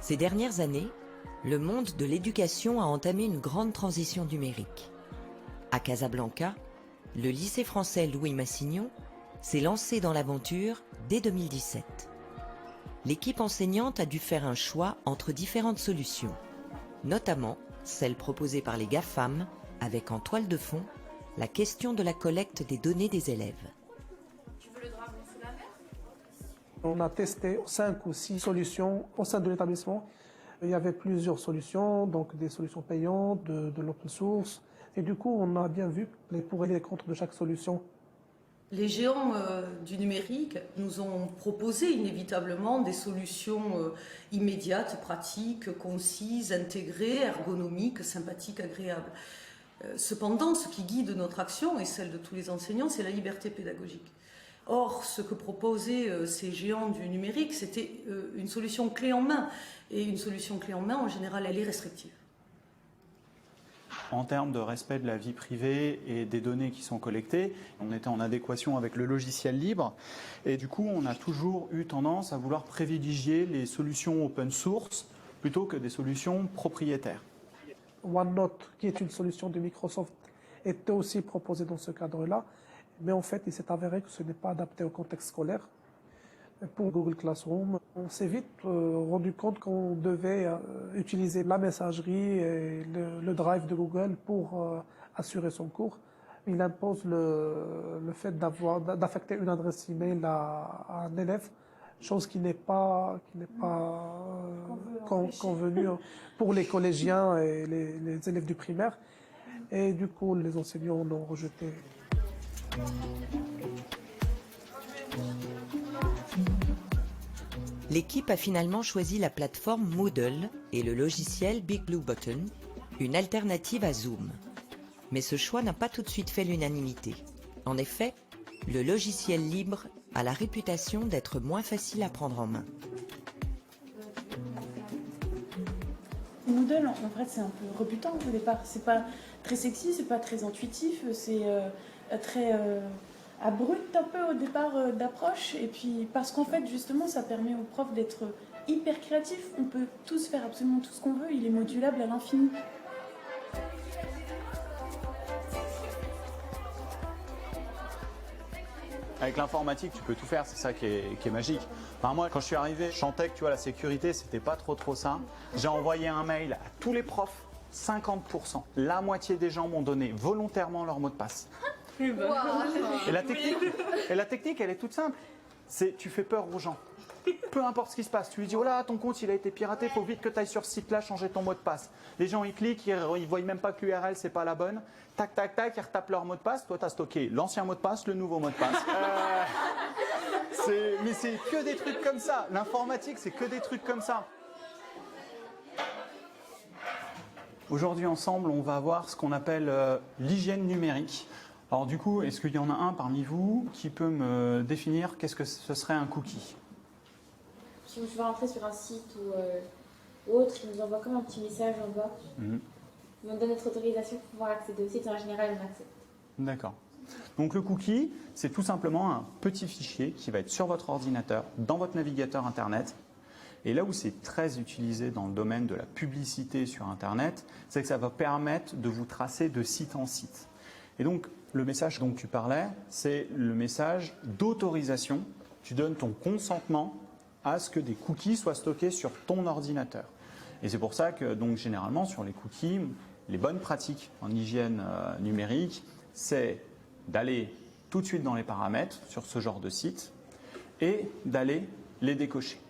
Ces dernières années, le monde de l'éducation a entamé une grande transition numérique. À Casablanca, le lycée français Louis Massignon s'est lancé dans l'aventure dès 2017. L'équipe enseignante a dû faire un choix entre différentes solutions, notamment celle proposée par les GAFAM, avec en toile de fond la question de la collecte des données des élèves. Tu veux le dragon sous la mer? On a testé 5 ou 6 solutions au sein de l'établissement. Il y avait plusieurs solutions, donc des solutions payantes, de l'open source. Et du coup, on a bien vu les pour et les contre de chaque solution. Les géants du numérique nous ont proposé inévitablement des solutions immédiates, pratiques, concises, intégrées, ergonomiques, sympathiques, agréables. Cependant, ce qui guide notre action, et celle de tous les enseignants, c'est la liberté pédagogique. Or, ce que proposaient ces géants du numérique, c'était une solution clé en main. Et une solution clé en main, en général, elle est restrictive. En termes de respect de la vie privée et des données qui sont collectées, on était en adéquation avec le logiciel libre. Et du coup, on a toujours eu tendance à vouloir privilégier les solutions open source plutôt que des solutions propriétaires. OneNote, qui est une solution de Microsoft, était aussi proposée dans ce cadre-là. Mais en fait, il s'est avéré que ce n'est pas adapté au contexte scolaire. Pour Google Classroom, on s'est vite rendu compte qu'on devait utiliser la messagerie et le Drive de Google pour assurer son cours. Il impose le fait d'affecter une adresse email à un élève, chose qui n'est pas convenue pour les collégiens et les élèves du primaire. Et du coup, les enseignants l'ont rejeté. L'équipe a finalement choisi la plateforme Moodle et le logiciel Big Blue Button, une alternative à Zoom. Mais ce choix n'a pas tout de suite fait l'unanimité. En effet, le logiciel libre a la réputation d'être moins facile à prendre en main. Moodle, en fait, c'est un peu rebutant au départ. C'est pas très sexy, c'est pas très intuitif, c'est très abrupt un peu au départ d'approche. Et puis parce qu'en fait, justement, ça permet aux profs d'être hyper créatifs. On peut tous faire absolument tout ce qu'on veut. Il est modulable à l'infini. Avec l'informatique, tu peux tout faire, c'est ça qui est magique. Enfin, moi, quand je suis arrivé, je sentais que tu vois, la sécurité, c'était pas trop ça. J'ai envoyé un mail à tous les profs, 50%. La moitié des gens m'ont donné volontairement leur mot de passe. Wow. Et la technique, elle est toute simple. C'est tu fais peur aux gens. Peu importe ce qui se passe, tu lui dis oh là, ton compte il a été piraté, faut vite que tu ailles sur ce site-là changer ton mot de passe. Les gens ils cliquent, ils voient même pas que l'URL c'est pas la bonne. Tac tac tac, ils retapent leur mot de passe. Toi tu as stocké l'ancien mot de passe, le nouveau mot de passe. Mais c'est que des trucs comme ça. L'informatique c'est que des trucs comme ça. Aujourd'hui ensemble, on va voir ce qu'on appelle l'hygiène numérique. Alors du coup, est-ce qu'il y en a un parmi vous qui peut me définir qu'est-ce que ce serait un cookie? Si je veux rentrer sur un site ou autre, il nous envoie comme un petit message en bas. Il nous donne notre autorisation pour pouvoir accéder au site et en général on accepte. D'accord. Donc le cookie, c'est tout simplement un petit fichier qui va être sur votre ordinateur, dans votre navigateur Internet. Et là où c'est très utilisé dans le domaine de la publicité sur Internet, c'est que ça va permettre de vous tracer de site en site. Et donc le message dont tu parlais, c'est le message d'autorisation. Tu donnes ton consentement à ce que des cookies soient stockés sur ton ordinateur. Et c'est pour ça que donc généralement sur les cookies, les bonnes pratiques en hygiène numérique, c'est d'aller tout de suite dans les paramètres sur ce genre de site et d'aller les décocher.